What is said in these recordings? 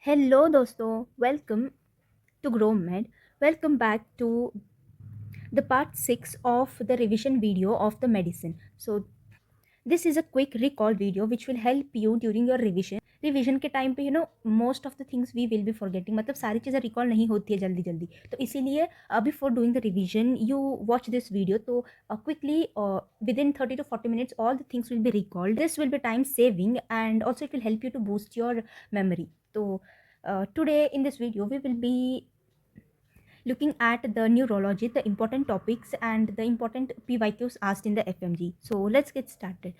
Hello दोस्तों, welcome to Grow Med. Welcome back to the part 6 of the revision video of the medicine. So this is a quick recall video which will help you during your revision के time पे most of the things we will be forgetting, मतलब सारी चीज़ें recall नहीं होती है जल्दी जल्दी। तो इसीलिए before doing the revision you watch this video, तो quickly with in 30 to 40 minutes all the things will be recalled. This will be time saving and also it will help you to boost your memory. So today in this video we will be looking at the neurology, the important topics and the important PYQs asked in the FMG. So let's get started.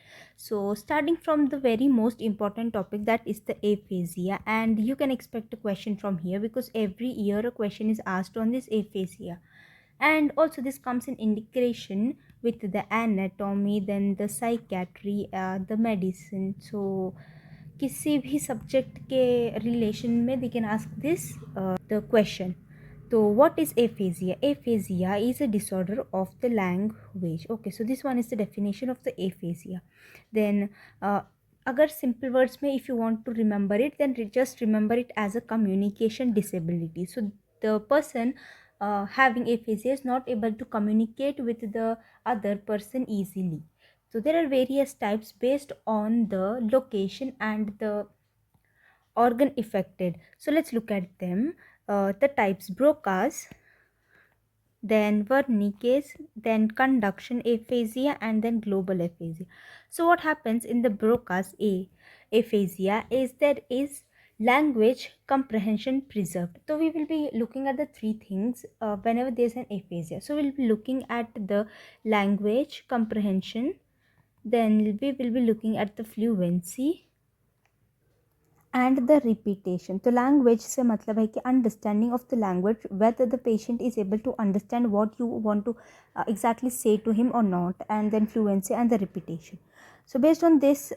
So starting from the very most important topic, that is the aphasia, and you can expect a question from here because every year a question is asked on this aphasia. And also this comes in integration with the anatomy, then the psychiatry, the medicine. So किसी भी subject के relation में they can ask this the question. So what is aphasia? Aphasia is a disorder of the language. Okay, so this one is the definition of the aphasia. Then agar simple words में if you want to remember it, then just remember it as a communication disability. So the person having aphasia is not able to communicate with the other person easily. So there are various types based on the location and the organ affected. So let's look at them. The types: Broca's, then Wernicke's, then conduction aphasia, and then global aphasia. So what happens in the Broca's aphasia is there is language comprehension preserved. So we will be looking at the three things whenever there is an aphasia. So we'll be looking at the language comprehension, then we will be looking at the fluency and the repetition. तो language से मतलब है कि understanding of the language, whether the patient is able to understand what you want to exactly say to him or not, and then fluency and the repetition. So based on this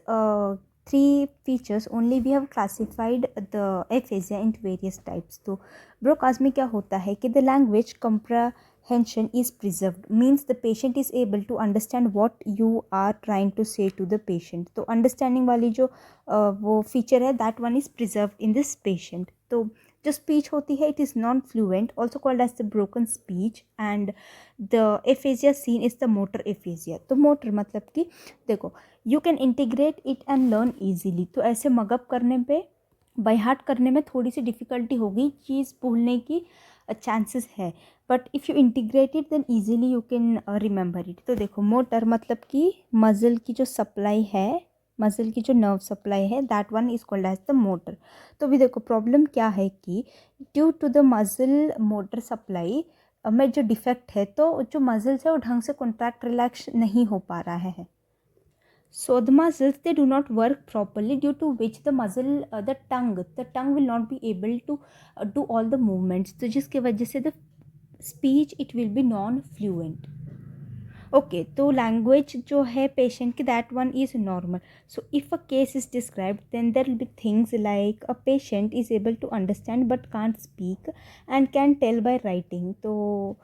three features only we have classified the aphasia into various types. तो Broca's में क्या होता है कि the language comprehension is preserved, means the patient is able to understand what you are trying to say to the patient. तो understanding वाली जो वो फीचर है that one is preserve in this patient. तो जो स्पीच होती है it is non fluent, also called as the broken speech, and the aphasia seen is the motor aphasia. तो मोटर मतलब कि देखो you can integrate it and learn easily. तो ऐसे मगअप करने पे बाई हार्ट करने में थोड़ी सी डिफ़िकल्टी होगी, चीज़ भूलने की चांसेस है, but if you integrate it then easily you can remember it. तो देखो मोटर मतलब कि मज़ल की जो सप्लाई है, मसल की जो नर्व सप्लाई है that one is called as the motor. तो भी देखो प्रॉब्लम क्या है कि due to the muscle motor supply में जो डिफेक्ट है, तो जो मसल्स है वो ढंग से कॉन्ट्रैक्ट रिलैक्स नहीं हो पा रहा है. So the muscles they do not work properly, due to which the tongue will not be able to do all the movements. तो जिसके वजह से the speech it will be non fluent. Okay, तो लैंग्वेज जो है patient की that one is normal. So if a case is described then there will be things like a patient is able to understand but can't speak and can tell by writing. तो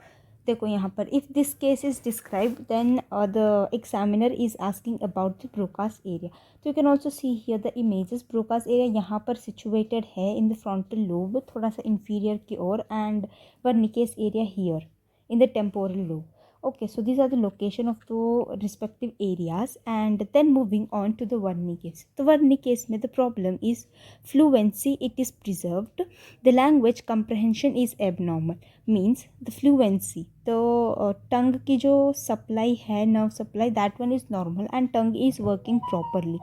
देखो यहाँ पर if this case is described then the examiner is asking about the Broca's area. तो you can also see here the images. Broca's area यहाँ पर situated है in the frontal lobe, थोड़ा सा इन्फीरियर की ओर, and Wernicke's area here in the temporal lobe. Okay, so these are the location of the respective areas, and then moving on to the Wernicke's. The Wernicke's में the problem is fluency, it is preserved. The language comprehension is abnormal, means the fluency, the tongue की जो supply है, nerve supply, that one is normal and tongue is working properly.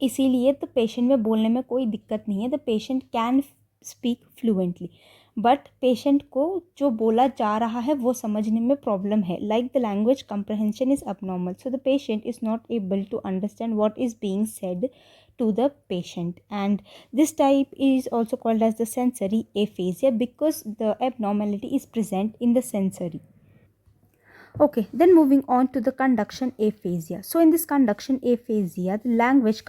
इसीलिए तो patient में बोलने में कोई दिक्कत नहीं है. The patient can speak fluently, but patient को जो बोला जा रहा है वो समझने में प्रॉब्लम है. Like the language comprehension is abnormal, so the patient is not able to understand what is being said to the patient, and this type is also called as the sensory aphasia because the abnormality is present in the sensory. Okay, then moving on to the conduction aphasia. So in this conduction aphasia, the language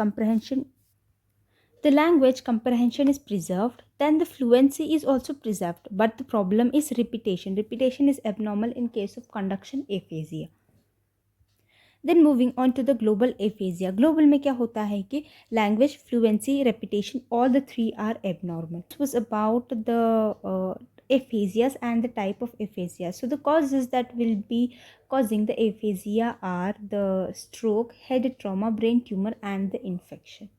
comprehension is preserved, then the fluency is also preserved, but the problem is repetition. Repetition is abnormal in case of conduction aphasia. Then moving on to the global aphasia. Global में क्या होता है कि language, fluency, repetition, all the three are abnormal. This was about the aphasias and the type of aphasia. So the causes that will be causing the aphasia are the stroke, head trauma, brain tumor, and the infection.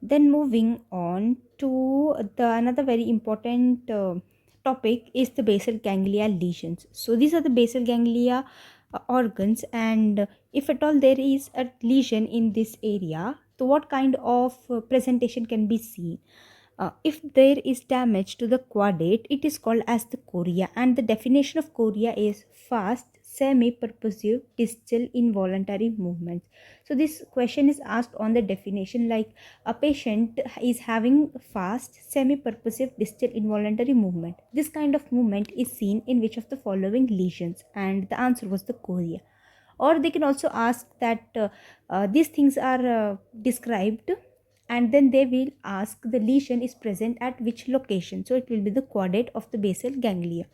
Then moving on to the another very important topic is the basal ganglia lesions. So these are the basal ganglia organs, and if at all there is a lesion in this area, so what kind of presentation can be seen? If there is damage to the quadrate, it is called as the chorea, and the definition of chorea is fast, semi-purposive, distal, involuntary movements. So this question is asked on the definition, like a patient is having fast, semi-purposive, distal, involuntary movement. This kind of movement is seen in which of the following lesions? And the answer was the chorea. Or they can also ask that these things are described, and then they will ask the lesion is present at which location. So it will be the quadrate of the basal ganglia.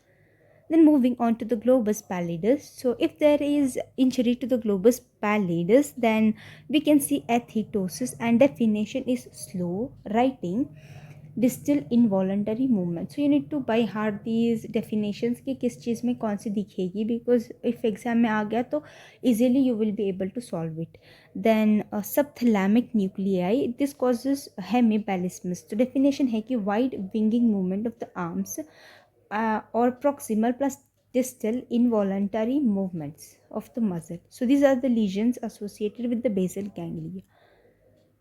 Then moving on to the globus pallidus. So if there is injury to the globus pallidus, then we can see athetosis, and definition is slow writing, distal, involuntary movement. So you need to by heart these definitions कि किस चीज़ में कौन सी दिखेगी, because if exam में आ गया तो easily you will be able to solve it. Then subthalamic nuclei, this causes hemipallismus. तो definition है कि wide winging movement of the arms or proximal plus distal involuntary movements of the muscle. So these are the lesions associated with the basal ganglia.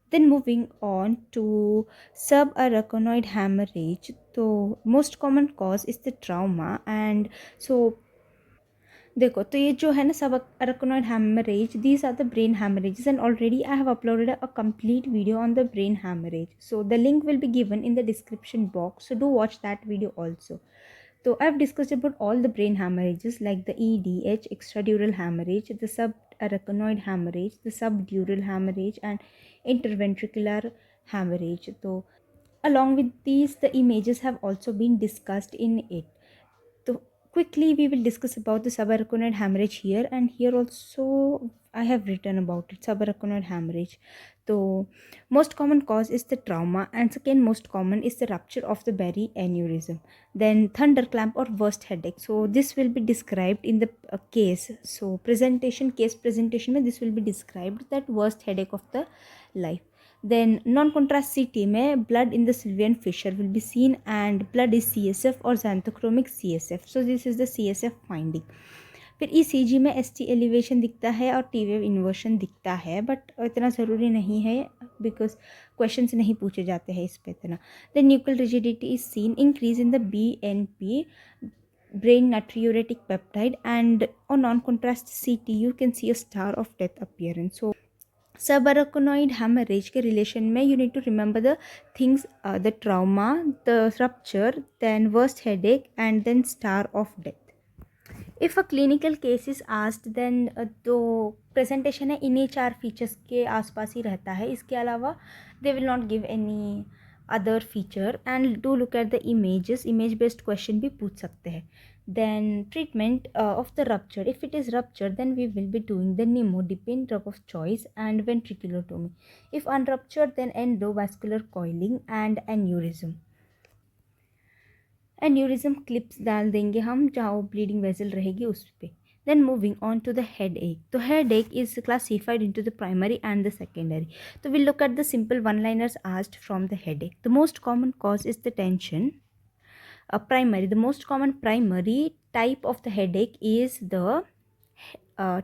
Then moving on to subarachnoid hemorrhage. So most common cause is the trauma, and so देखो तो ये जो है ना subarachnoid haemorrhage, these are the brain haemorrhages, and already I have uploaded a complete video on the brain haemorrhage. So the link will be given in the description box, so do watch that video also. So I've discussed about all the brain hemorrhages like the EDH, extradural hemorrhage, the subarachnoid hemorrhage, the subdural hemorrhage, and interventricular hemorrhage. So along with these, the images have also been discussed in it. So quickly we will discuss about the subarachnoid hemorrhage here, and here also I have written about it, subarachnoid hemorrhage. So most common cause is the trauma, and second most common is the rupture of the berry aneurysm. Then thunderclamp or worst headache. So this will be described in the case. So case presentation में this will be described, that worst headache of the life. Then non-contrast CT में blood in the sylvian fissure will be seen, and blood is CSF or xanthochromic CSF. So this is the CSF finding. फिर ECG में ST elevation दिखता है और T wave inversion दिखता है, but इतना ज़रूरी नहीं है बिकॉज क्वेश्चंस नहीं पूछे जाते हैं इस पर इतना. The nuclear rigidity is seen, increase in the BNP, brain natriuretic peptide, and on non-contrast CT you can see a star of death appearance. So subarachnoid hemorrhage के relation में you need to remember the things, the trauma, the rupture, then worst headache, and then star of death. If a clinical case is asked, then तो presentation है इन्हीं 4 features के आसपास ही रहता है, इसके अलावा they will not give any other feature. And do look at the images, image based question भी पूछ सकते हैं. Then treatment of the rupture. If it is rupture, then we will be doing the nimodipine drug of choice and ventriculotomy. If unruptured, then endovascular coiling and aneurysm. Aneurysm clips डाल देंगे हम जहाँ वो bleeding vessel रहेगी उस पर. Then moving on to the headache. तो headache is classified into the primary and the secondary. तो will look at the simple one liners asked from the headache. The most common cause is the tension. Primary, the most common primary type of the headache is the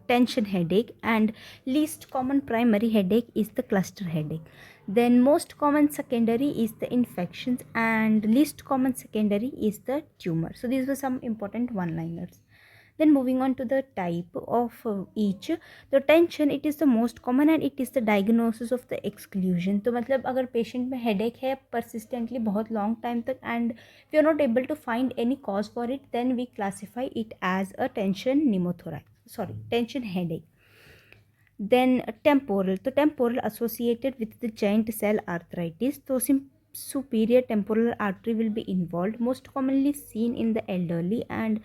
tension headache, and least common primary headache is the cluster headache. Then most common secondary is the infections, and least common secondary is the tumor. So these were some important one liners. Then moving on to the type of each. The tension, it is the most common and it is the diagnosis of the exclusion. तो मतलब अगर patient में headache है persistently बहुत long time तक and we are not able to find any cause for it, then we classify it as a tension headache. Then temporal. तो temporal associated with the giant cell arthritis. तो superior temporal artery will be involved, most commonly seen in the elderly, and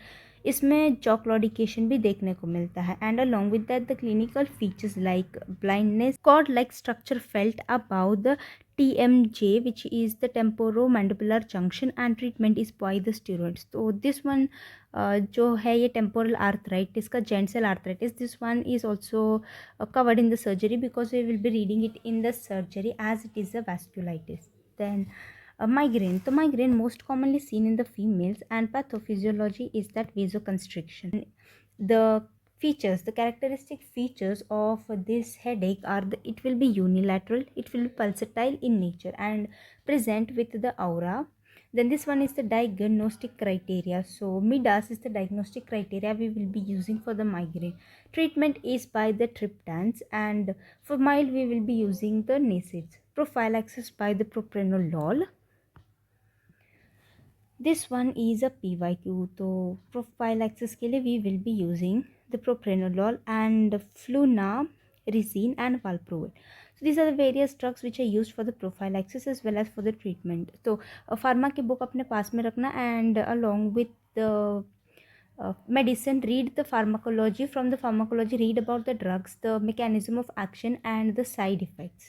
इसमें jaw claudication भी देखने को मिलता है। And along with that the clinical features like blindness, cord like structure felt about the TMJ, which is the temporomandibular junction, and treatment is by the steroids. तो this one जो है ये temporal arthritis का joint cell arthritis, this one is also covered in the surgery because we will be reading it in the surgery as it is a vasculitis. Then migraine. So migraine most commonly seen in the females, and pathophysiology is that vasoconstriction. The features, the characteristic features of this headache are it will be unilateral, it will be pulsatile in nature and present with the aura. Then this one is the diagnostic criteria. So MIDAS is the diagnostic criteria we will be using for the migraine. Treatment is by the triptans, and for mild we will be using the NSAIDs. Prophylaxis by the propranolol. This one is a PYQ. तो prophylaxis के लिए we will be using the propranolol and flunarizine and valproate. So these are the various drugs which are used for the prophylaxis as well as for the treatment. तो pharma की book अपने पास में रखना, and along with the medicine, read the pharmacology. From the pharmacology, read about the drugs, the mechanism of action and the side effects.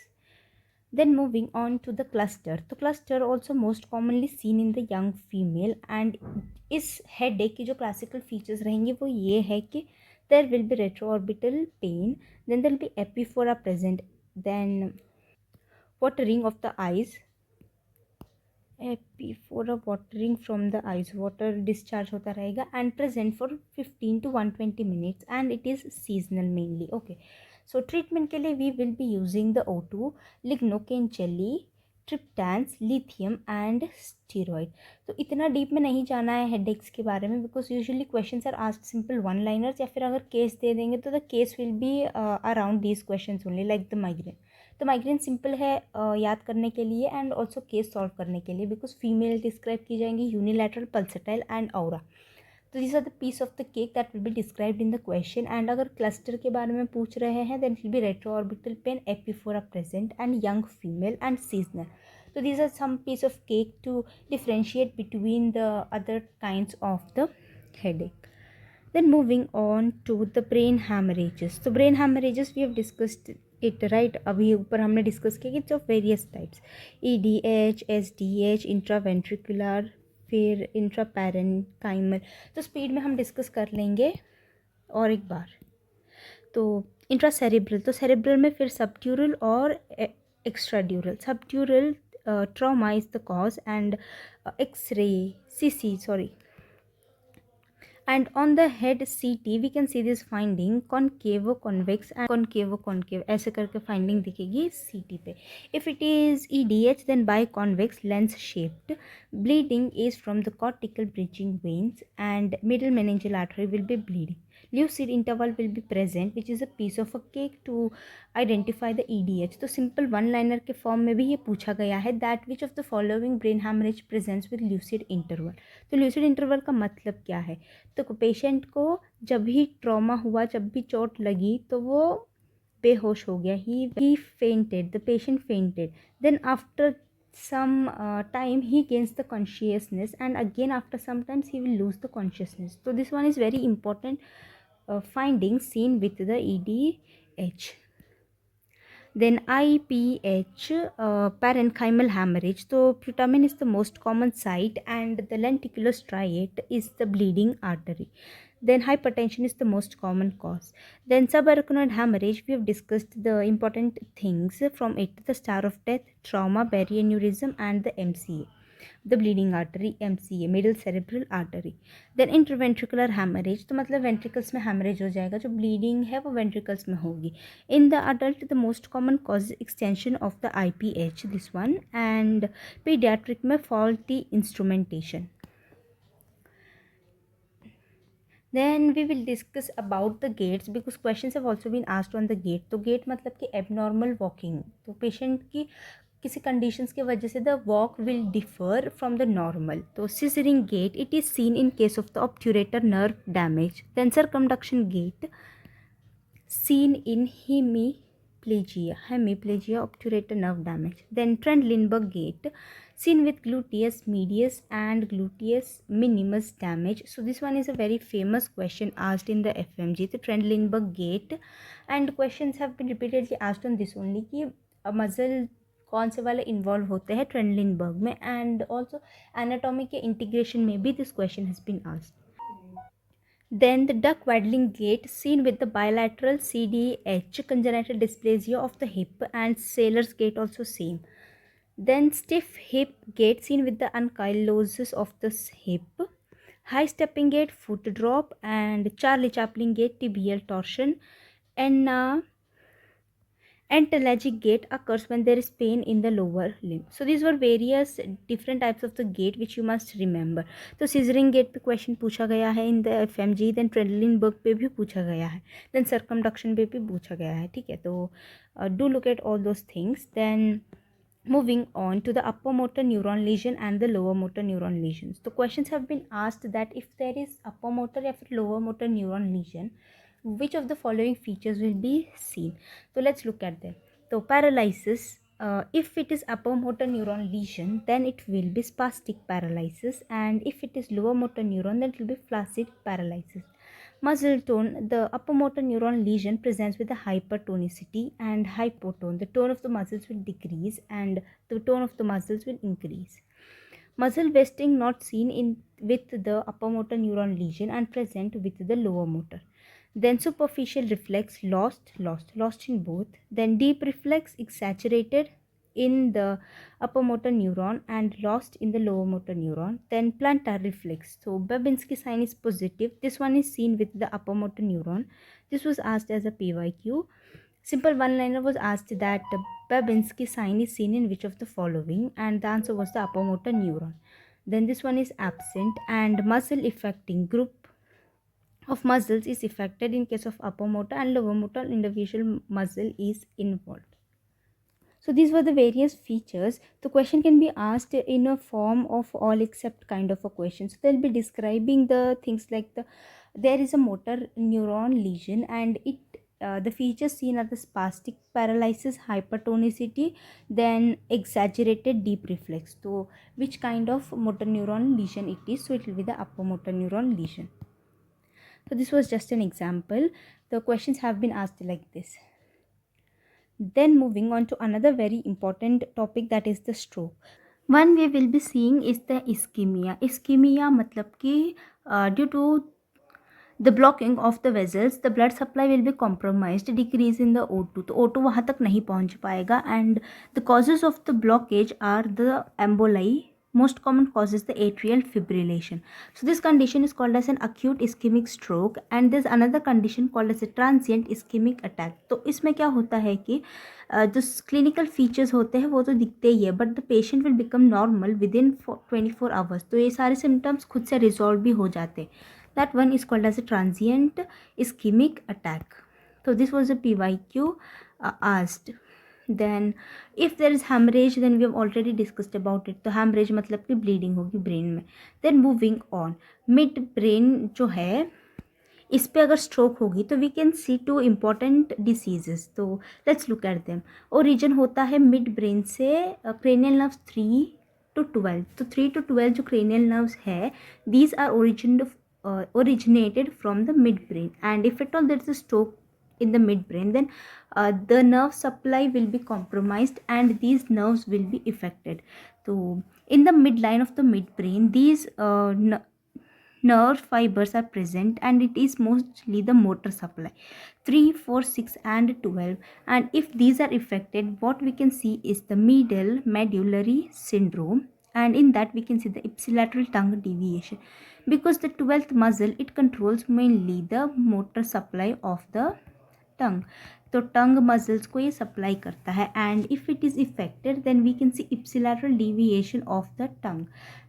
Then moving on to the cluster. The cluster also most commonly seen in the young female, and इस headache की जो classical features रहेंगे वो ये है कि there will be retroorbital pain, then there will be epiphora present, then watering of the eyes, epiphora watering from the eyes, water discharge होता रहेगा, and present for 15 to 120 minutes, and it is seasonal mainly. Okay, so treatment के लिए we will be using the O2, lignocaine jelly, triptans, lithium and steroid. तो इतना deep में नहीं जाना है हेडेक्स के बारे में, because usually questions are asked simple one liners, या फिर अगर केस दे देंगे तो the case will be around these questions only, like the migraine. तो माइग्रेन सिंपल है याद करने के लिए एंड ऑल्सो केस सॉल्व करने के लिए, बिकॉज फीमेल डिस्क्राइब की जाएंगी यूनिलैटरल, पल्सटाइल एंड औरा. तो this are the piece of the cake that will be described in the question. And अगर क्लस्टर के बारे में पूछ रहे हैं then will be retro-orbital pain, epiphora present and young female and seasonal. So these are some piece of cake to differentiate between the other kinds of the headache. Then moving on to the brain hemorrhages. So brain hemorrhages we have discussed it, right? अभी ऊपर हमने discuss किया कि it's of various types, EDH, SDH, intraventricular, फिर इंट्रापैरेन्काइमल. तो speed में हम discuss कर लेंगे और एक बार. तो इंट्रासेरेब्रल, तो सेरेब्रल में फिर सबड्यूरल और extradural. Subdural trauma is the cause, and X-ray, and on the head CT we can see this finding concavo convex and concavo concave, ऐसे करके finding दिखेगी CT पे. If it is EDH then biconvex lens shaped. Bleeding is from the cortical bridging veins and middle meningeal artery will be bleeding. Lucid interval will be present, which is a piece of a cake to identify the EDH. तो simple one liner के form में भी ये पूछा गया है that which of the following brain hemorrhage presents with lucid interval. तो lucid interval का मतलब क्या है? तो पेशेंट को जब भी ट्रॉमा हुआ, जब भी चोट लगी तो वो बेहोश हो गया, he fainted, the patient fainted. Then after some time he gains the consciousness, and again after some times he will lose the consciousness. So this one is very important finding seen with the EDH. Then IPH, parenchymal hemorrhage. So putamen is the most common site and the lenticular striate is the bleeding artery. Then hypertension is the most common cause. Then subarachnoid hemorrhage, we have discussed the important things from it: the star of death, trauma, barrier and the MCA, the bleeding artery, MCA, middle cerebral artery. Then interventricular hemorrhage, तो मतलब ventricles में hemorrhage हो जाएगा, जो bleeding है वो ventricles में होगी. In the adult the most common cause is extension of the IPH, this one, and pediatric में faulty instrumentation. Then we will discuss about the gaits because questions have also been asked on the gait. तो gait मतलब कि abnormal walking, तो patient की किसी conditions की वजह से the walk will differ from the normal. तो scissoring gait, it is seen in case of the obturator nerve damage. Then circumduction gait, seen in hemiplegia, obturator nerve damage. Then Trendelenburg gait, seen with gluteus medius and gluteus minimus damage. So this one is a very famous question asked in the FMG, the Trendelenburg gait, and questions have been repeatedly asked on this only कि muscle कौन से वाले involve होते हैं Trendelenburg में, and also anatomy के integration में भी this question has been asked. Then the duck waddling gait seen with the bilateral CDH congenital dysplasia of the hip, and sailor's gait also same. Then stiff hip gait seen with the ankylosis of the hip, high stepping gait, foot drop, and Charlie Chaplin gait, tibial torsion, and Antalgic gait occurs when there is pain in the lower limb. So these were various different types of the gait which you must remember. तो scissoring gate पे question पूछा गया है in the FMG, then ट्रेंडलिनबर्ग पे भी पूछा गया है, देन सर्कमडक्शन पे भी पूछा गया है. ठीक है, तो do look at all those things. Then moving on to the upper motor neuron lesion and the lower motor neuron lesions. So questions have been asked that if there is upper motor or lower motor neuron lesion, which of the following features will be seen? So let's look at them. So paralysis, if it is upper motor neuron lesion, then it will be spastic paralysis, and if it is lower motor neuron, then it will be flaccid paralysis. Muscle tone, the upper motor neuron lesion presents with a hypertonicity and hypotone. The tone of the muscles will decrease and the tone of the muscles will increase. Muscle wasting not seen in with the upper motor neuron lesion and present with the lower motor. Then superficial reflex lost in both. Then deep reflex exaggerated in the upper motor neuron and lost in the lower motor neuron. Then plantar reflex. So Babinski sign is positive. This one is seen with the upper motor neuron. This was asked as a PYQ. Simple one-liner was asked that Babinski sign is seen in which of the following, and the answer was the upper motor neuron. Then this one is absent, and muscle affecting group of muscles is affected in case of upper motor, and lower motor individual muscle is involved. So these were the various features. The question can be asked in a form of all except kind of a question. So they'll be describing the things like there is a motor neuron lesion, and the features seen are the spastic paralysis, hypertonicity, then exaggerated deep reflex. So which kind of motor neuron lesion it is? So it will be the upper motor neuron lesion. So this was just an example. The questions have been asked like this. Then moving on to another very important topic, that is the stroke. One we will be seeing is the ischemia. Ischemia मतलब कि due to the blocking of the vessels, the blood supply will be compromised, decrease in the O2. तो O2 वहाँ तक नहीं पहुँच पाएगा, and the causes of the blockage are the emboli. Most common cause is the atrial fibrillation. So this condition is called as an acute ischemic stroke, and there's another condition called as a transient ischemic attack. तो इसमें क्या होता है कि जो clinical features होते हैं वो तो दिखते ही है, but the patient will become normal with in 24 hours. तो ये सारे सिम्टम्स खुद से रिजॉल्व भी हो जाते हैं. That one is called as a transient ischemic attack. So this was a PYQ asked. Then if there is hemorrhage, then we have already discussed about it. तो hemorrhage मतलब कि bleeding होगी brain में. Then moving on, mid brain जो है इस पे अगर स्ट्रोक होगी तो we can see two important diseases. तो let's look at them. Origin होता है मिड ब्रेन से, क्रेनियल नर्व्स 3 to 12. तो 3 to 12 जो क्रेनियल नर्व्स है, these are originated from the midbrain, and if at all there is a stroke in the midbrain, then the nerve supply will be compromised and these nerves will be affected. So in the midline of the midbrain, these nerve fibers are present, and it is mostly the motor supply 3, 4, 6 and 12. And if these are affected, what we can see is the medial medullary syndrome, and in that we can see the ipsilateral tongue deviation, because the 12th muscle, it controls mainly the motor supply of the tongue. तो टंग muscles को ये supply करता है, and if it is affected then we can see ipsilateral deviation of the tongue.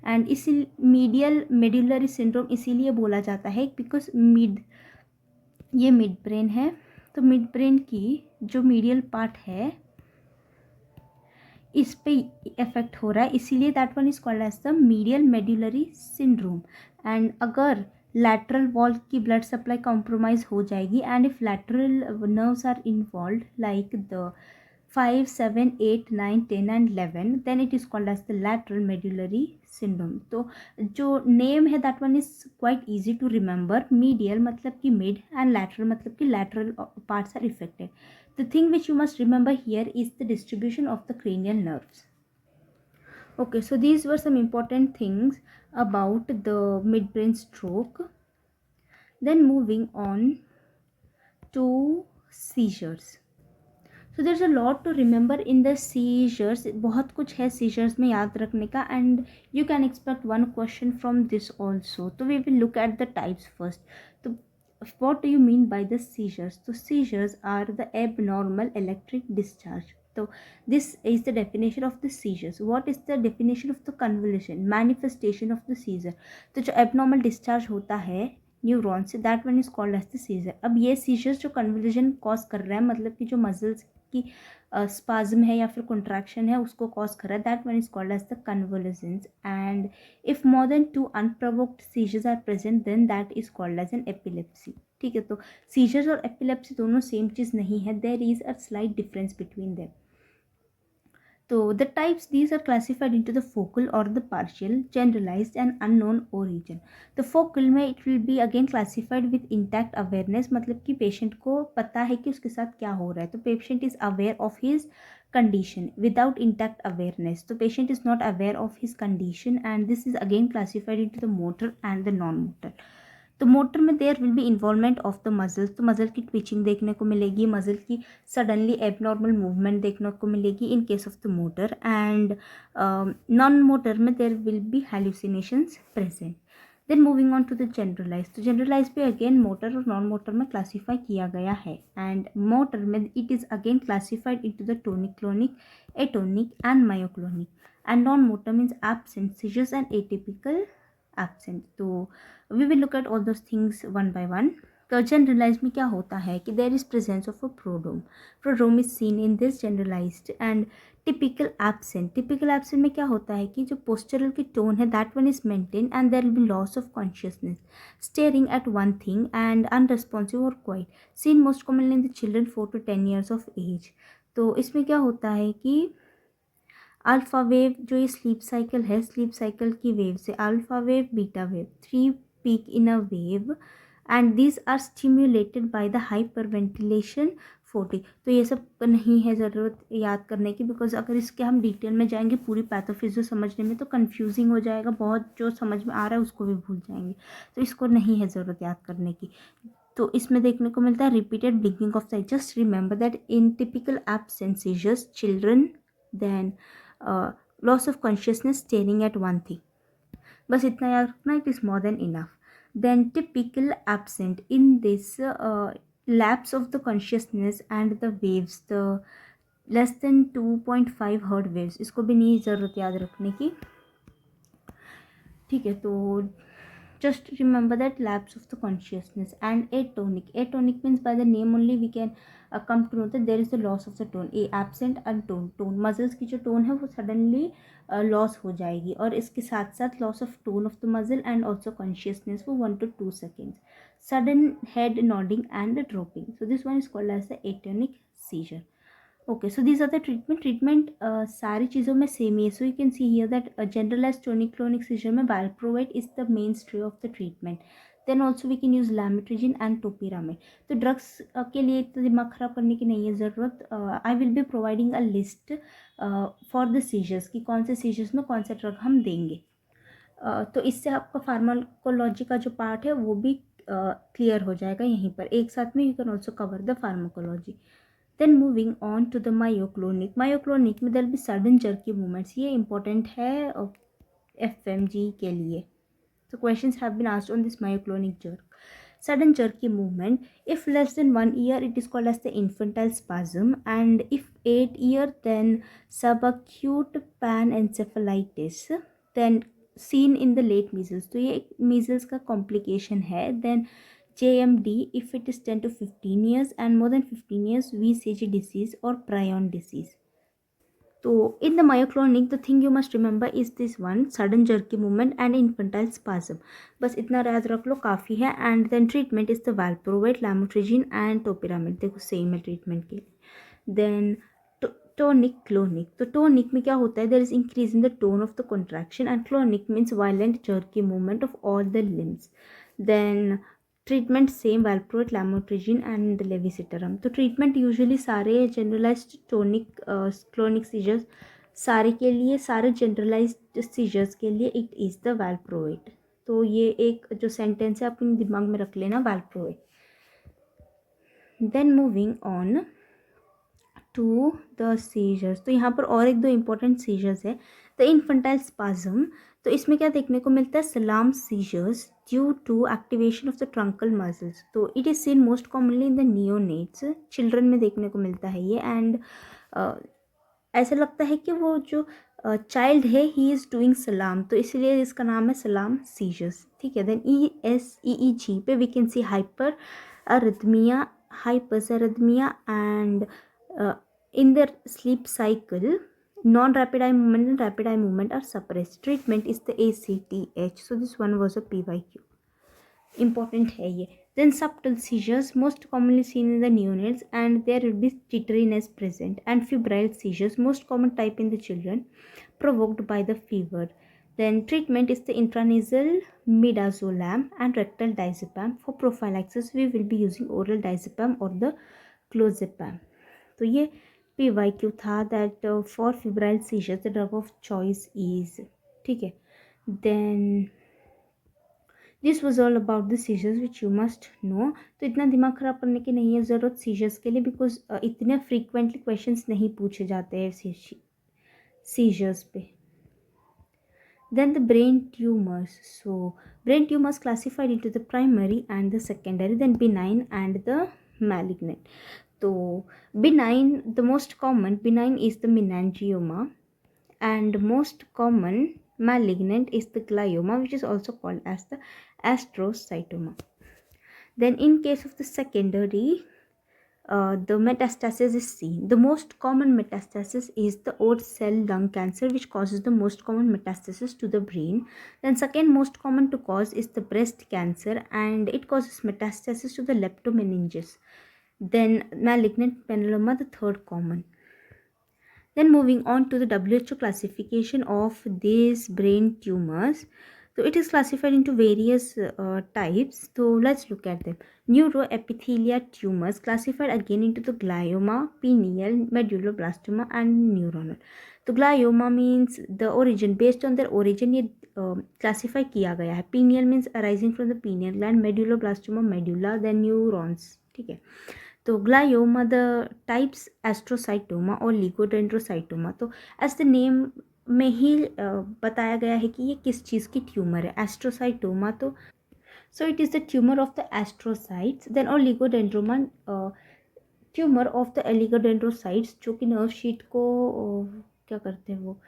And इसी medial medullary syndrome इसीलिए बोला जाता है बिकॉज ये मिड ब्रेन है, तो मिड ब्रेन की जो मीडियल पार्ट है इस पे इफेक्ट हो रहा है, इसीलिए that one is called as the medial medullary syndrome. And अगर lateral wall की blood supply compromise हो जाएगी, and if lateral nerves are involved like the 5, 7, 8, 9, 10 and 11, then it is called as the lateral medullary syndrome. तो जो name है that one is quite easy to remember. Medial मतलब कि mid and lateral मतलब कि lateral parts are affected. The thing which you must remember here is the distribution of the cranial nerves. Okay, so these were some important things about the midbrain stroke. Then moving on to seizures. So there is a lot to remember in the seizures. बहुत कुछ है seizures में याद रखने का, and you can expect one question from this also. तो we will look at the types first. तो what do you mean by the seizures? So seizures are the abnormal electric discharge. So this is the definition of the seizures. What is the definition of the convulsion? Manifestation of the seizure. तो जो abnormal discharge होता है neuron से, that one is called as the seizure. अब ये seizures जो कन्वल्यूजन cause कर रहा है, मतलब कि जो मसल्स की स्पाज्म है या फिर कॉन्ट्रैक्शन है उसको कॉज कर रहा है, that one is called as the convulsions. And if more than 2 unprovoked seizures are present then that is called as an epilepsy. ठीक है, तो सीजर्स और एपिलेप्सी दोनों सेम चीज़ नहीं है, there is a slight difference between them. So the types, these are classified into the focal or the partial, generalized and unknown origin. The focal में it will be again classified with intact awareness, मतलब कि patient को पता है कि उसके साथ क्या हो रहा है. तो patient is aware of his condition. Without intact awareness, the patient is not aware of his condition, and this is again classified into the motor and the non-motor. तो मोटर में there will be involvement of the muscles. तो muscle की twitching देखने को मिलेगी, muscle की suddenly abnormal movement देखने को मिलेगी in case of the motor. And non motor में there will be hallucinations present. Then moving on to the generalise. तो जनरलाइज भी अगेन मोटर और नॉन मोटर में क्लासीफाई किया गया है. एंड मोटर में it is again classified into the tonic, clonic, atonic and myoclonic. And non motor means absent seizures and atypical absent. तो we will look at all those things one by one. तो generalize में क्या होता है कि there is presence of a prodrome. Prodrome is seen in this generalized. And typical absent. Typical absent में क्या होता है कि जो पोस्चरल की टोन है that one is maintain and there will be loss of consciousness, staring at one thing and unresponsive और quiet. Seen most commonly in the children 4 to 10 years of age. तो इसमें क्या होता है कि अल्फा वेव, जो ये स्लीप साइकिल है, स्लीप साइकिल की वेव से alpha wave, beta wave, 3 peak in a wave and these are stimulated by the hyperventilation 40. तो ये सब नहीं है ज़रूरत याद करने की, बिकॉज अगर इसके हम डिटेल में जाएंगे पूरी पैथोफिजियो समझने में तो कंफ्यूजिंग हो जाएगा, बहुत जो समझ में आ रहा है उसको भी भूल जाएंगे, तो इसको नहीं है ज़रूरत याद करने की. तो इसमें देखने को मिलता है repeated blinking of sight. Just remember that in typical absent seizures children, then loss of consciousness, staring at one thing. बस इतना याद रखना, it is more than enough. Then typical absent in this lapse of the consciousness and the waves, the less than 2.5 hertz waves, इसको भी नहीं ज़रूरत याद रखने की. ठीक है, तो just remember that lapse of the consciousness. And atonic. Atonic means by the name only we can come to know that there is the loss of the tone. A absent and tone. Tone muscles की जो tone है वो suddenly loss हो जाएगी, और इसके साथ साथ loss of tone of the muscle and also consciousness for 1 to 2 seconds. Sudden head nodding and dropping. So this one is called as the atonic seizure. Okay, so these are the treatment सारी चीज़ों में same ही है. So you can see here that generalise tonic clonic seizure में valproate is the mainstay of the treatment. Then also we can use lamotrigine and टोपिरामेड. तो drugs के लिए इतना दिमाग ख़राब करने की नहीं है ज़रूरत. I will be providing a list for the seizures कि कौन से सीजर्स में कौन सा ड्रग हम देंगे. तो इससे आपका फार्माकोलॉजी का जो पार्ट है वो भी क्लियर हो जाएगा यहीं पर एक साथ में. You can also cover the pharmacology. Then moving on to the myoclonic. Myoclonic में there be sudden jerky movements. ये इंपॉर्टेंट है FMG के लिए. So questions have been asked on this myoclonic jerk. Sudden jerky movement. If less than 1 year, it is called as the infantile spasm, and if 8 year, then subacute panencephalitis. Then seen in the late measles. तो ये measles का complication है. Then JMD if it is 10 to 15 years and more than 15 years, VCG disease or prion disease. तो in the myoclonic the thing you must remember is this one, sudden jerky movement and infantile spasm. बस इतना याद रख लो, काफ़ी है. And then treatment is the valproate, lamotrigine and topiramate. देखो same है ट्रीटमेंट के लिए. देन टोनिक क्लोनिक, तो टोनिक में क्या होता है, there is increase in the tone of the contraction, and clonic means violent jerky movement of all the limbs. Then treatment same valproate, lamotrigine and levetiracetam. तो treatment usually सारे generalised tonic clonic seizures, सारे के लिए, सारे generalised seizures के लिए it is the valproate. तो ये एक जो सेंटेंस है अपने दिमाग में रख लेना, valproate. Then moving on to the seizures, तो यहाँ पर और एक दो इंपॉर्टेंट सीजर्स है. द इन्फेंटाइल स्पाज्म, तो इसमें क्या देखने को मिलता है, salaam seizures due to activation of the truncal muscles. तो it is seen most commonly in the neonates, children में देखने को मिलता है ये. एंड ऐसा लगता है कि वो जो चाइल्ड है ही इज़ डूइंग सलाम, तो इसलिए इसका नाम है सलाम सीजर्स. ठीक है. देन ESEEG पे we can see hyper arrhythmia, hyperarrhythmia, and in the sleep cycle non-rapid eye movement and rapid eye movement are suppressed. Treatment is the ACTH. So this one was a PYQ. Important है ये. Then subtle seizures most commonly seen in the neonates, and there will be jitteriness present, and febrile seizures most common type in the children provoked by the fever. Then treatment is the intranasal midazolam and rectal diazepam. For prophylaxis we will be using oral diazepam or the clozapam. तो ये PYQ था that for febrile seizures the drug of choice is. ठीक है. Then this was all about the seizures which you must know. तो इतना दिमाग ख़राब करने की नहीं है ज़रूरत सीजर्स के लिए, बिकॉज इतने फ्रीक्वेंटली क्वेश्चंस नहीं पूछे जाते हैं सीजर्स पे. Then the brain tumors. So brain tumors classified into the primary and the secondary, then benign and the malignant. So benign, the most common benign is the meningioma, and most common malignant is the glioma, which is also called as the astrocytoma. Then in case of the secondary, the metastasis is seen. The most common metastasis is the old cell lung cancer, which causes the most common metastasis to the brain. Then second most common to cause is the breast cancer, and it causes metastasis to the leptomeninges. Then malignant melanoma, the third common. Then moving on to the WHO classification of these brain tumors. So it is classified into various types. So let's look at them. Neuroepithelia tumors classified again into the glioma, pineal, medulloblastoma and neuronal. तो glioma means the origin, based on their origin ये classify किया गया है. Pineal means arising from the pineal gland, medulloblastoma medulla, then neurons. ठीक है. तो glioma the types एस्ट्रोसाइटोमा और लिगोडेंड्रोसाइटोमा. तो एज द नेम में ही बताया गया है कि ये किस चीज़ की ट्यूमर है. एस्ट्रोसाइटोमा तो so it is the tumour of the astrocytes. Then oligodendroglioma tumour of the oligodendrocytes, जो कि नर्व शीट को क्या करते हैं, वो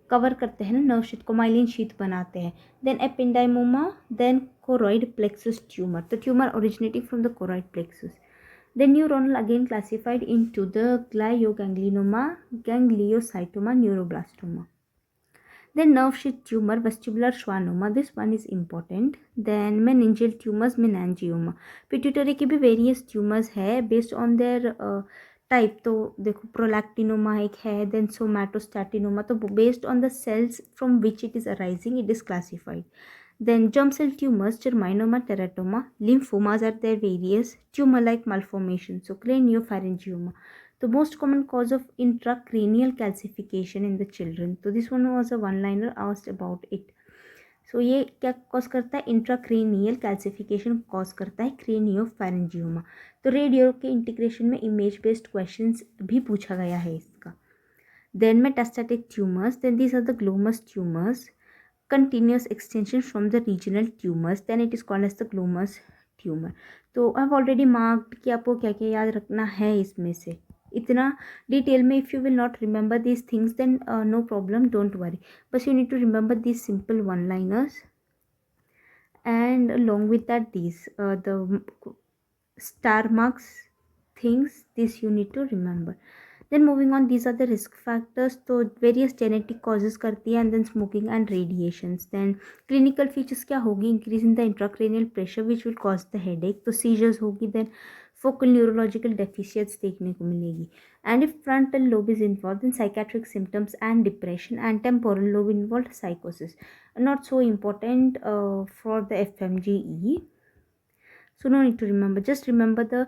कवर करते हैं ना, नर्व शीट को माइलिन शीट बनाते हैं. Then ependymoma, then choroid plexus tumour, तो tumour originating from the choroid plexus. Then neuronal again classified into the glioganglionoma, gangliocytoma, neuroblastoma. Then nerve sheath tumor, vestibular schwannoma, this one is important. Then meningeal tumors, meningioma. Pituitary के भी various tumors है based on their type. तो देखो prolactinoma एक है, then somatostatinoma. तो based on the cells from which it is arising, it is classified. Then germ cell tumors, germinoma, teratoma. Lymphomas are there various tumor-like malformation. So craniopharyngioma. The most common cause of intracranial calcification in the children. So this one was a one-liner asked about it. So ये क्या cause करता है, intracranial calcification cause करता है क्रेनियोफैरिंजियोमा. तो radio के integration में image based questions भी पूछा गया है इसका. Then metastatic tumours, then these are the glomus tumours, continuous extension from the regional tumors, then it is called as the glomus tumor. तो आई हैव ऑलरेडी मार्क्ड कि आपको क्या क्या याद रखना है इसमें से. इतना डिटेल में if you will not remember these things then no problem, don't worry, बस you need to remember these simple one liners, and along with that these the star marks things, this you need to remember. Then moving on, these are the risk factors, तो various genetic causes करती है, and then smoking and radiations. Then clinical features क्या होगी, increase in the intracranial pressure which will cause the headache, तो seizures होगी, then focal neurological deficients देखने को मिलेगी, and if frontal lobe is involve in psychiatric symptoms and depression, and temporal lobe involve साइकोसिस, not so important for the FMGE. So no need to remember, just remember the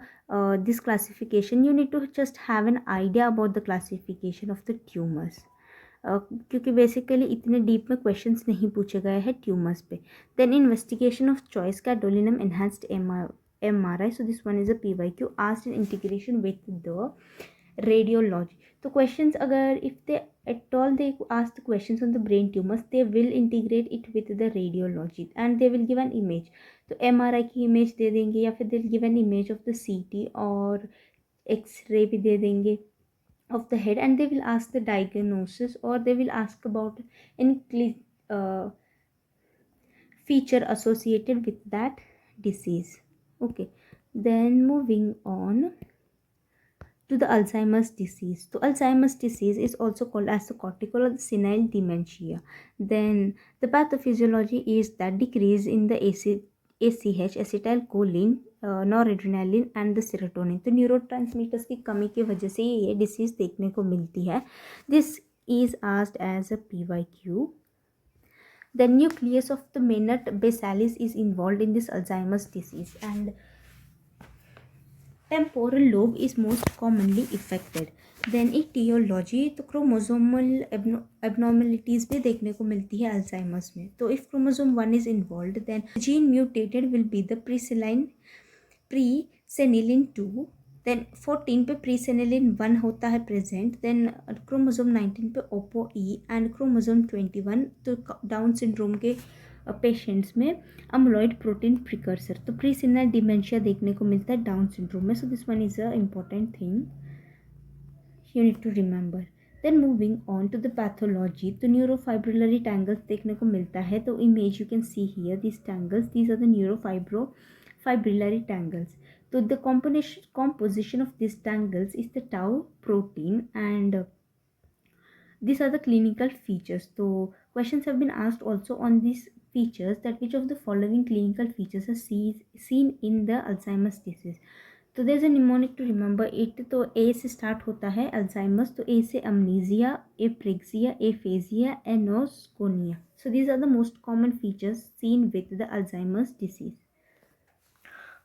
this classification. You need to just have an idea about the classification of the tumors. क्योंकि basically इतने deep में questions नहीं पूछे गए हैं tumours पे. Then investigation of choice gadolinium enhanced MRI. So this one is a PYQ asked in integration with the radiology. तो questions अगर if they at all they ask the questions on the brain tumors, they will integrate it with the radiology and they will give an image. तो MRI की image दे देंगे या फिर they'll give an image of the CT और X-ray भी दे देंगे of the head, and they will ask the diagnosis or they will ask about any feature associated with that disease. Okay, then moving on to the Alzheimer's disease. So Alzheimer's disease is also called as the cortical or the senile dementia. Then the pathophysiology is that decrease in the ACH acetylcholine, noradrenaline and the serotonin. तो neurotransmitters की कमी की वजह से ये disease देखने को मिलती है. This is asked as a PYQ. The nucleus of the Maynard basalis is involved in this Alzheimer's disease, and temporal lobe is most commonly affected. Then etiology, तो क्रोमोसोमल abnormalities भी देखने को मिलती है अल्जाइमर्स में. तो if chromosome 1 is involve then gene mutated will be the presenilin 2. Then 14 पे प्रीसेनिलिन 1 होता है प्रेजेंट. देन क्रोमोसोम 19 पे ओपो ई एंड क्रोमोसोम 21 तो डाउन सिंड्रोम के पेशेंट्स में अमलॉइड प्रोटीन प्रिकर्सर. तो प्रीसेनिल डिमेंशिया देखने को मिलता है डाउन सिंड्रोम में. So this one is a important thing you need to remember. Then moving on to the pathology, तो न्यूरोफाइब्रिलरी टैंगल्स देखने को मिलता है. तो image you can see here this tangles, these are the neurofibrillary tangles. So the composition of these tangles is the tau protein, and these are the clinical features. So questions have been asked also on these features, that which of the following clinical features are seen in the Alzheimer's disease. तो there is a mnemonic to remember it. तो A से start होता है Alzheimer's. तो A से amnesia, apraxia, aphasia, एनोस्कोनिया. So these are the most common features seen with the Alzheimer's disease.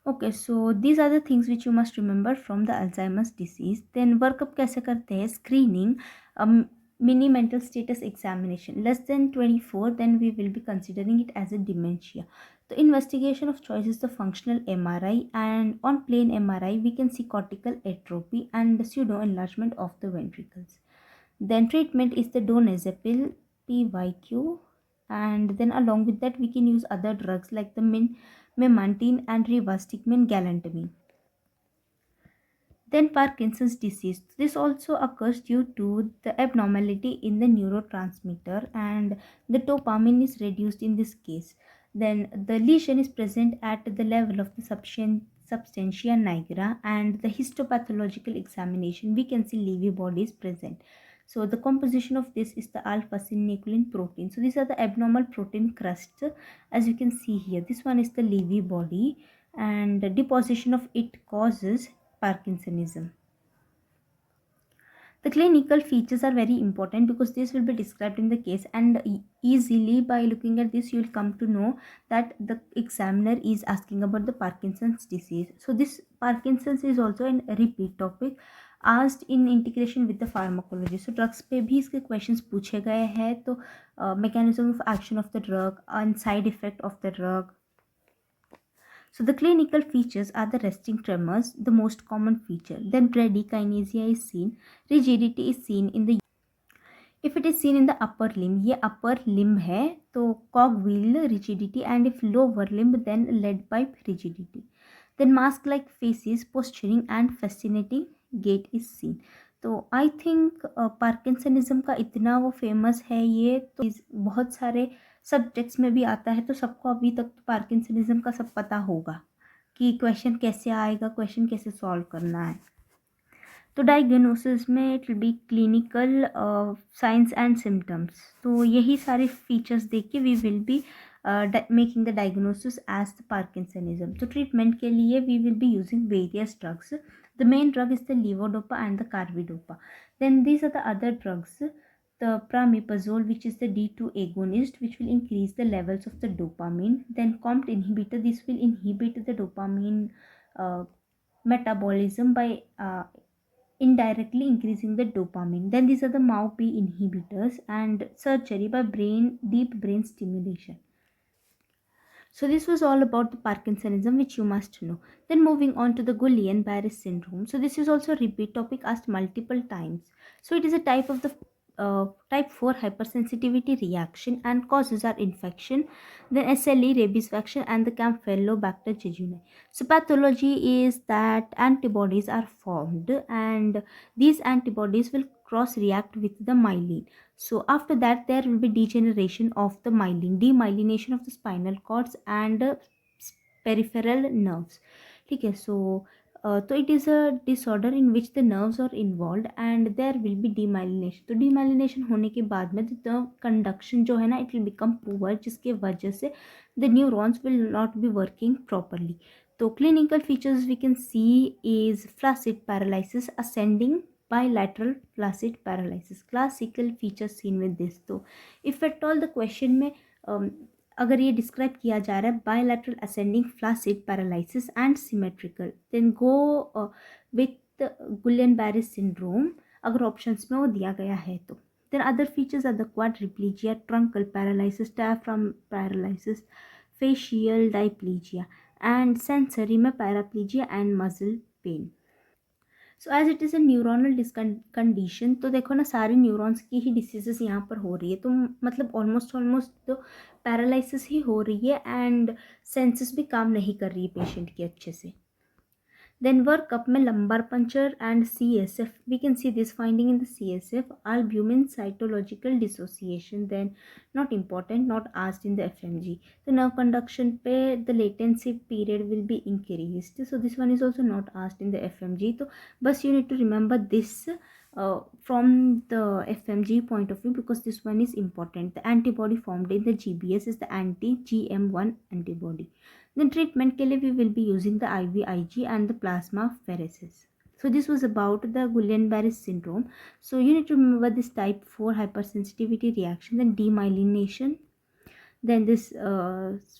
Okay, so these are the things which you must remember from the Alzheimer's disease. Then workup कैसे करते हैं, screening, mini mental status examination less than 24, then we will be considering it as a dementia. The investigation of choice is the functional MRI, and on plain MRI we can see cortical atrophy and the pseudo enlargement of the ventricles. Then treatment is the donazepam, PYQ, and then along with that we can use other drugs like the memantine and rivastigmine, galantamine. Then Parkinson's disease. This also occurs due to the abnormality in the neurotransmitter, and the dopamine is reduced in this case. Then the lesion is present at the level of the substantia nigra, and the histopathological examination we can see Levy body is present. So the composition of this is the alpha-synuclein protein. So these are the abnormal protein crust, as you can see here. This one is the Levy body, and the deposition of it causes Parkinsonism. The clinical features are very important because this will be described in the case, and easily by looking at this you will come to know that the examiner is asking about the Parkinson's disease. So this Parkinson's is also a repeat topic asked in integration with the pharmacology. So drugs पे भी इसके questions पूछे गए हैं. तो mechanism of action of the drug and side effect of the drug. So the clinical features are the resting tremors, the most common feature. Then bradykinesia is seen. Rigidity is seen in the, if it is seen in the upper limb, ये upper limb है तो cogwheel rigidity, and if lower limb then lead pipe rigidity. Then mask like faces, posturing and fascinating gait is seen. तो I think parkinsonism का इतना वो famous है ये, तो बहुत सारे सब्जेक्ट्स में भी आता है. तो सबको अभी तक तो पार्किंसनिज्म का सब पता होगा कि क्वेश्चन कैसे आएगा, क्वेश्चन कैसे सॉल्व करना है. तो डायग्नोसिस में it will be clinical signs and symptoms. तो यही सारे फीचर्स देख के we will be making the diagnosis as the parkinsonism. तो ट्रीटमेंट के लिए we will be using various drugs. The main drug is the levodopa and the carbidopa. Then these are the other drugs, the pramiprazole, which is the D2 agonist, which will increase the levels of the dopamine. Then COMT inhibitor, this will inhibit the dopamine uh, metabolism by indirectly increasing the dopamine. Then these are the MAO-P inhibitors and surgery by deep brain stimulation. So this was all about the Parkinsonism, which you must know. Then moving on to the Guillain-Barré syndrome. So this is also a repeat topic asked multiple times. So it is a type of the type 4 hypersensitivity reaction, and causes are infection, then SLE, rabies vaccine, and the Campylobacter jejuni. So pathology is that antibodies are formed, and these antibodies will cross react with the myelin. So after that there will be degeneration of the myelin, demyelination of the spinal cords and peripheral nerves. ठीक है, so it is a disorder in which the nerves are involved and there will be demyelination. तो demyelination होने के बाद में the conduction जो है ना, it will become poor, जिसके वजह से the neurons will not be working properly. तो clinical features we can see is flaccid paralysis, ascending bilateral flaccid paralysis, classical features seen with this. तो if at all the question में अगर ये describe किया जा रहा है bilateral ascending flaccid paralysis and symmetrical, then go with Guillain Barre syndrome, अगर options में वो दिया गया है तो. Then other features are the quadriplegia, truncal paralysis, diaphragm paralysis, facial diplegia and sensory में paraplegia and muscle pain. So as it is a neuronal condition, तो देखो ना सारे न्यूरॉन्स की ही डिसीजेस यहाँ पर हो रही है, तो मतलब ऑलमोस्ट तो पैरालिसिस ही हो रही है एंड सेंसेस भी काम नहीं कर रही है पेशेंट की अच्छे से. Then workup में lumbar puncture and CSF. We can see this finding in the CSF. Albumin cytological dissociation. Then not important, not asked in the FMG. The nerve conduction पे the latency period will be increased. So this one is also not asked in the FMG. So but you need to remember this from the FMG point of view because this one is important. The antibody formed in the GBS is the anti-GM1 antibody. Then treatment के लिए we will be using the IVIG and the plasmapheresis. So this was about the Guillain-Barré syndrome. So you need to remember this type 4 hypersensitivity reaction, then demyelination, then this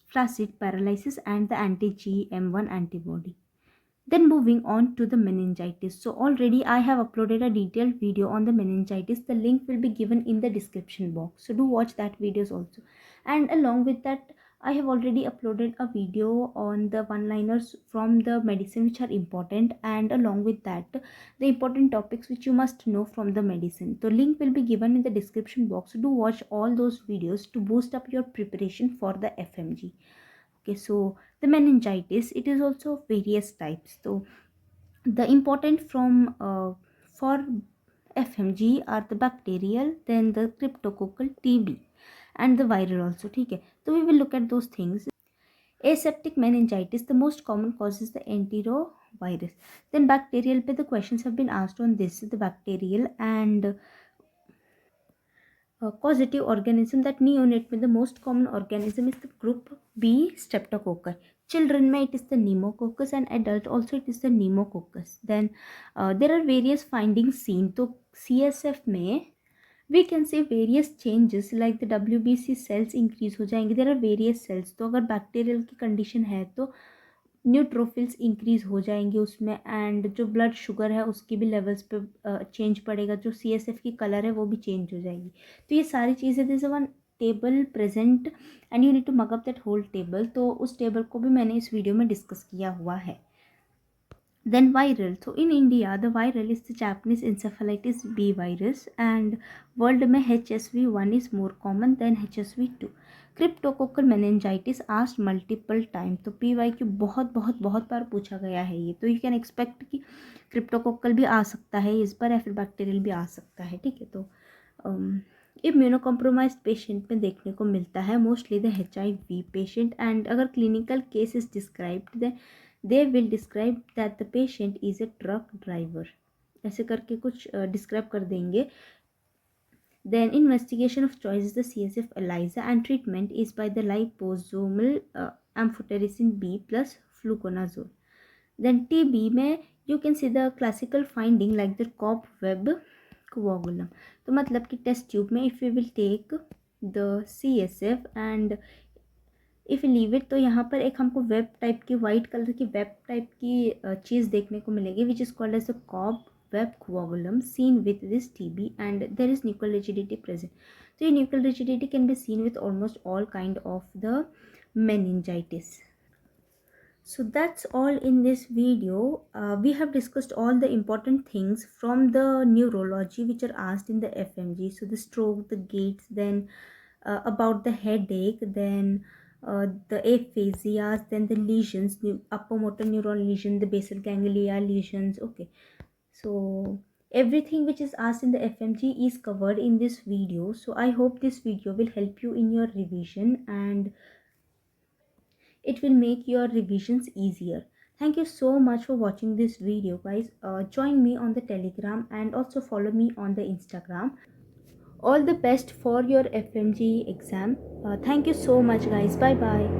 flaccid paralysis and the anti-GM1 antibody. Then moving on to the meningitis. So already I have uploaded a detailed video on the meningitis. The link will be given in the description box. So do watch that videos also. And along with that, I have already uploaded a video on the one-liners from the medicine which are important, and along with that the important topics which you must know from the medicine. The link will be given in the description box. So do watch all those videos to boost up your preparation for the FMG. Okay, so the meningitis, it is also various types. So the important from for FMG are the bacterial, then the cryptococcal, TB and the viral also. ठीक है, so we will look at those things. Aseptic meningitis, the most common cause is the enterovirus. Then bacterial पे the questions have been asked on this, the bacterial and causative organism, that neonate में the most common organism is the group B, streptococcus. Children में it is the pneumococcus and adult also it is the pneumococcus. Then there are various findings seen. तो CSF में we can see various changes like the WBC cells increase हो जाएंगे. There are various cells. तो अगर bacterial की condition है तो neutrophils increase हो जाएंगे उसमें, एंड जो ब्लड शुगर है उसकी भी लेवल्स पे चेंज पड़ेगा, जो CSF की कलर है वो भी चेंज हो जाएगी. तो ये सारी चीज़ें this one table present and you need to mug up that whole table. तो उस टेबल को भी मैंने इस वीडियो में डिस्कस किया हुआ है. Then viral. So in India, the viral is the Japanese encephalitis B virus, and world में HSV1 is more common than HSV2. Cryptococcal meningitis asked multiple time. तो PYQ बहुत बहुत बहुत बार पूछा गया है ये, तो यू कैन एक्सपेक्ट कि क्रिप्टोकोकल भी आ सकता है इस बार या फिर बैक्टीरियल भी आ सकता है. ठीक है, तो इम्यूनो कॉम्प्रोमाइज पेशेंट में देखने को मिलता है mostly the HIV patient, and अगर clinical case is described then they will describe that the patient is a truck driver. ऐसे करके कुछ डिस्क्राइब कर देंगे. Then investigation of choice is the CSF ELISA and treatment is by the liposomal amphotericin B plus fluconazole. Then TB में you can see the classical finding like the cobweb coagulum. तो मतलब कि test tube में if we will take the CSF and if leave it, तो यहाँ पर एक हमको वेब टाइप की वाइट कलर की वेब टाइप की चीज़ देखने को मिलेगी which is called as a cobweb coagulum seen with this TB and there is nuclear rigidity present. तो ये nuclear rigidity can be seen with almost all kind of the meningitis. So that's all in this video. We have discussed all the important things from the neurology which are asked in the FMG. So the stroke, the gaits, then about the headache, then the aphasias, then the lesions, upper motor neuron lesion, the basal ganglia lesions. Okay, so everything which is asked in the FMG is covered in this video. So I hope this video will help you in your revision and it will make your revisions easier. Thank you so much for watching this video, guys. Join me on the Telegram and also follow me on the Instagram. All the best for your FMG exam. Thank you so much, guys. Bye bye.